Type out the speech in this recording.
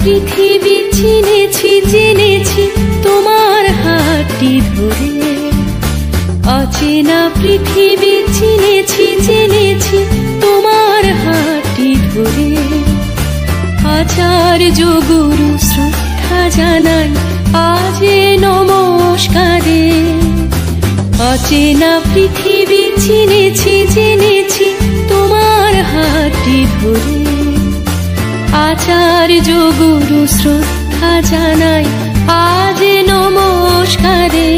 পৃথিবী চিনেছি জেনেছি তোমার হাতটি ধরে, অচেনা পৃথিবী চিনেছি জেনেছি তোমার হাতটি ধরে। আচার্য গুরু শ্রদ্ধা জানাই আজ নমস্কারে। অচেনা পৃথিবী চিনেছি জেনেছি তোমার হাতটি ধরে, আচার্য গুরু শ্রদ্ধা জানাই আজ নমস্কারে।